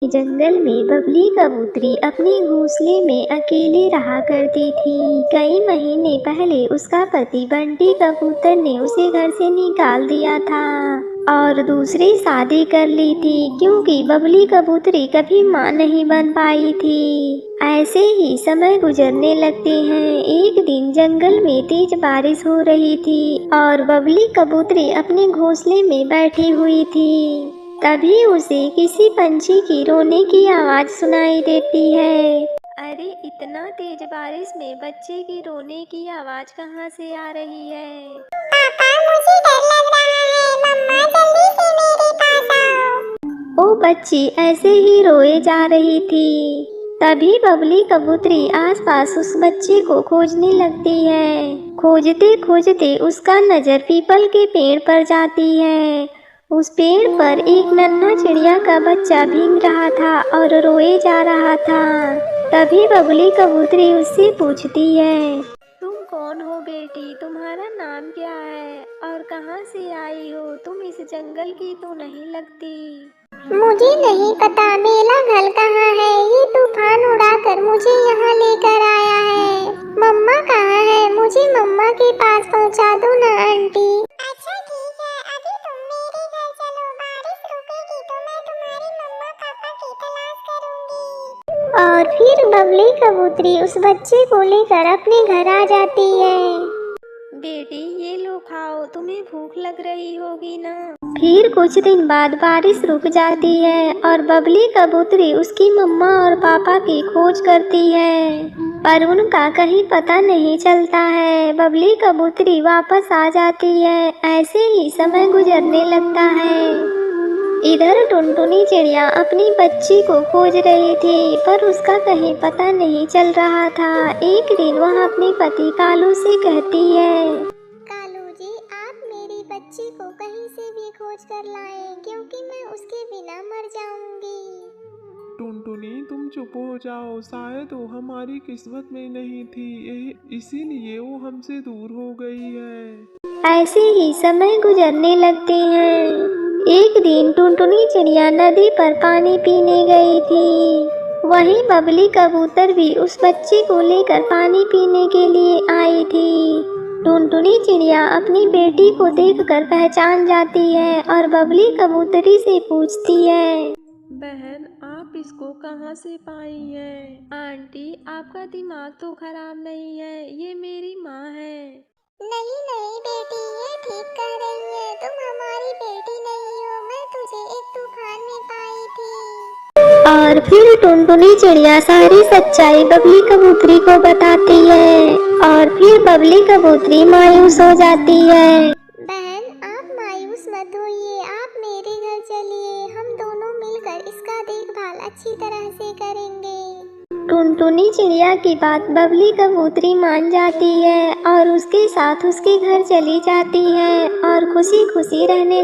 जंगल में बबली कबूतरी अपने घोंसले में अकेली रहा करती थी। कई महीने पहले उसका पति बंटी कबूतर ने उसे घर से निकाल दिया था और दूसरी शादी कर ली थी, क्योंकि बबली कबूतरी कभी मां नहीं बन पाई थी। ऐसे ही समय गुजरने लगते हैं। एक दिन जंगल में तेज बारिश हो रही थी और बबली कबूतरी अपने घोंसले में बैठी हुई थी। तभी उसे किसी पंछी की रोने की आवाज सुनाई देती है। अरे, इतना तेज बारिश में बच्चे की रोने की आवाज कहाँ से आ रही है? पापा, मुझे डर लग रहा है। मम्मा, जल्दी से मेरे पास आओ। वो बच्ची ऐसे ही रोए जा रही थी। तभी बबली कबूतरी आसपास उस बच्चे को खोजने लगती है। खोजते खोजते उसका नजर पीपल के पेड़ पर जाती है। उस पेड़ पर एक नन्हा चिड़िया का बच्चा भीग रहा था और रोए जा रहा था। तभी बबली कबूतरी उससे पूछती है, तुम कौन हो बेटी? तुम्हारा नाम क्या है और कहाँ से आई हो? तुम इस जंगल की तो नहीं लगती। मुझे नहीं पता मेरा घर कहाँ है। ये तूफान उड़ाकर मुझे यहाँ लेकर आया है। मम्मा कहाँ है? मुझे मम्मा के पास पहुँचा दो ना आंटी। अच्छा ठीक है, अभी तुम मेरे घर चलो। बारिश रुकेगी तो मैं तुम्हारी मम्मा पापा की तलाश करूँगी। और फिर बबली कबूतरी उस बच्चे को लेकर अपने घर आ जाती है। बेटी, ये लो खाओ, तुम्हें भूख लग रही होगी ना। फिर कुछ दिन बाद बारिश रुक जाती है और बबली कबूतरी उसकी मम्मा और पापा की खोज करती है, पर उनका कहीं पता नहीं चलता है। बबली कबूतरी वापस आ जाती है। ऐसे ही समय गुजरने लगता है। इधर टुनटुनी चिड़िया अपनी बच्ची को खोज रही थी, पर उसका कहीं पता नहीं चल रहा था। एक दिन वह अपने पति कालू से कहती है, कालू जी, आप मेरी बच्ची को कहीं से भी खोज कर लाएं, क्योंकि मैं उसके बिना मर जाऊंगी। टुनटुनी, तुम चुप हो जाओ। शायद वो हमारी किस्मत में नहीं थी, इसीलिए वो हमसे दूर हो गई है। ऐसे ही समय गुजरने लगते हैं। एक दिन टुनटुनी चिड़िया नदी पर पानी पीने गई थी। वहीं बबली कबूतर भी उस बच्चे को लेकर पानी पीने के लिए आई थी। टुनटुनी चिड़िया अपनी बेटी को देखकर पहचान जाती है और बबली कबूतरी से पूछती है, बहन, आप इसको कहाँ से पाई हैं? आंटी, आपका दिमाग तो खराब नहीं है, ये मेरी माँ है। नहीं नहीं बेटी, ये ठीक कह रही है। तुम हमारी बेटी नहीं हो। मैं तुझे एक तूफान में पाई थी। और फिर टुनटुनी चिड़िया सारी सच्चाई बबली कबूतरी को बताती है और फिर बबली कबूतरी मायूस हो जाती है। बहन, आप मायूस मत होइए। आप मेरे घर चलिए। हम दोनों मिलकर इसका देखभाल अच्छी तरह से करेंगे। टुनटुनी चिड़िया की बात बबली कबूतरी मान जाती है और उसके साथ उसके घर चली जाती है और खुशी खुशी रहने